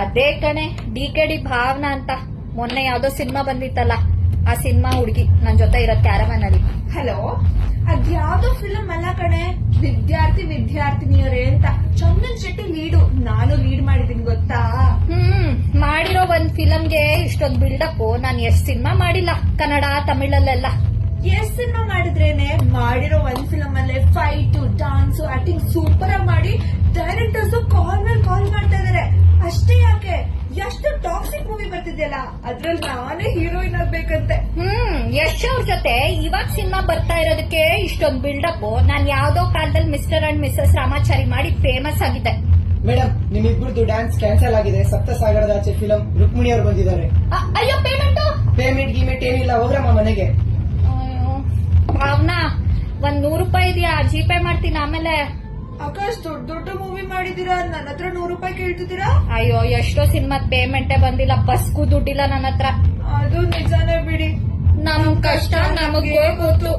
ಅದೇ ಕಣೆ DKD ಭಾವನಾ ಅಂತ ಮೊನ್ನೆ ಯಾವ್ದೋ ಸಿನಿಮಾ ಬಂದಿತ್ತಲ್ಲ, ಆ ಸಿನಿಮಾ ಹುಡುಗಿ ನನ್ ಜೊತೆ ಇರೋ ಕ್ಯಾರವನ್ ಅಲ್ಲಿ. ಹಲೋ, ಅದ್ಯಾವ್ದೋ ಫಿಲಂ ಅಲ್ಲ ಕಣೆ, ವಿದ್ಯಾರ್ಥಿನಿಯರೇ ಅಂತ. ಚಂದನ್ ಶೆಟ್ಟಿ ಲೀಡು, ನಾನು ಲೀಡ್ ಮಾಡಿದೀನಿ ಗೊತ್ತಾ. ಮಾಡಿರೋ ಒಂದ್ ಫಿಲಂಗೆ ಇಷ್ಟೊಂದ್ ಬಿಲ್ಡಪ್ ನಾನ್ ಎಷ್ಟ್ ಸಿನಿಮಾ ಮಾಡಿಲ್ಲ ಕನ್ನಡ ತಮಿಳಲ್ಲೆಲ್ಲ. ಎಷ್ಟ್ ಸಿನಿಮಾ ಮಾಡಿದ್ರೇನೆ, ಮಾಡಿರೋ ಒಂದ್ ಫಿಲಂ ಅಲ್ಲೇ ಫೈಟ್, ಡಾನ್ಸ್, ಆಕ್ಟಿಂಗ್ ಸೂಪರ್ ಆಗಿ ಮಾಡಿ ಡೈರೆಕ್ಟರ್ಸ್ ಕಾಲ್ ಮೇಲೆ ಕಾಲ್ ಮಾಡ್ತಾ ಇದಾರೆ. ಅಷ್ಟೇ ಯಾಕೆ, ಎಷ್ಟು ಟಾಕ್ಸಿಕ್ ಮೂವಿ ಬರ್ತಿದ್ಯಲ್ಲ, ಅದ್ರಲ್ಲಿ ನಾನೇ ಹೀರೋಯಿನ್ ಆಗ್ಬೇಕಂತೆ. ಯಶ್ ಅವ್ರ ಜೊತೆ ಇವಾಗ ಸಿನಿಮಾ ಬರ್ತಾ ಇರೋದಕ್ಕೆ ಇಷ್ಟೊಂದ್ ಬಿಲ್ಡಪ್. ನಾನ್ ಯಾವ್ದೋ ಕಾಲದಲ್ಲಿ ಮಿಸ್ಟರ್ ಅಂಡ್ ಮಿಸಸ್ ರಾಮಾಚಾರಿ ಮಾಡಿ ಫೇಮಸ್ ಆಗಿದೆ. ಮೇಡಮ್, ನಿಮ್ಮಿಬ್ಬರದು ಡ್ಯಾನ್ಸ್ ಕ್ಯಾನ್ಸಲ್ ಆಗಿದೆ. ಸಪ್ತಸಾಗರದ ಆಚೆ ಫಿಲಂ ರುಕ್ಮಿಣಿ ಅವರು ಬಂದಿದ್ದಾರೆ. ಅಯ್ಯೋ, ಪೇಮೆಂಟ್ ಗೀಮೆಂಟ್ ಏನಿಲ್ಲ, ಹೋಗ್ರಮ್ಮ ಮನೆಗೆ. ಭಾವನಾ, ಒಂದ್ 100 ರೂಪಾಯಿ ಇದೆಯಾ? ಜಿಪೇ ಮಾಡ್ತೀನಿ ಆಮೇಲೆ. ಆಕಾಶ್, ದೊಡ್ಡ ಮೂವಿ ಮಾಡಿದೀರಾ, ನನ್ನ ಹತ್ರ 100 ರೂಪಾಯಿ ಕೇಳ್ತಿದ್ದೀರಾ? ಅಯ್ಯೋ, ಎಷ್ಟೋ ಸಿನಿಮಾದ ಪೇಮೆಂಟೇ ಬಂದಿಲ್ಲ, ಬಸ್ಗೂ ದುಡ್ಡಿಲ್ಲ ನನ್ನ ಹತ್ರ. ಅದು ನಿಜಾನೇ ಬಿಡಿ. ನಮ್ ಕಷ್ಟ ನಮಗ್ ಗೊತ್ತು.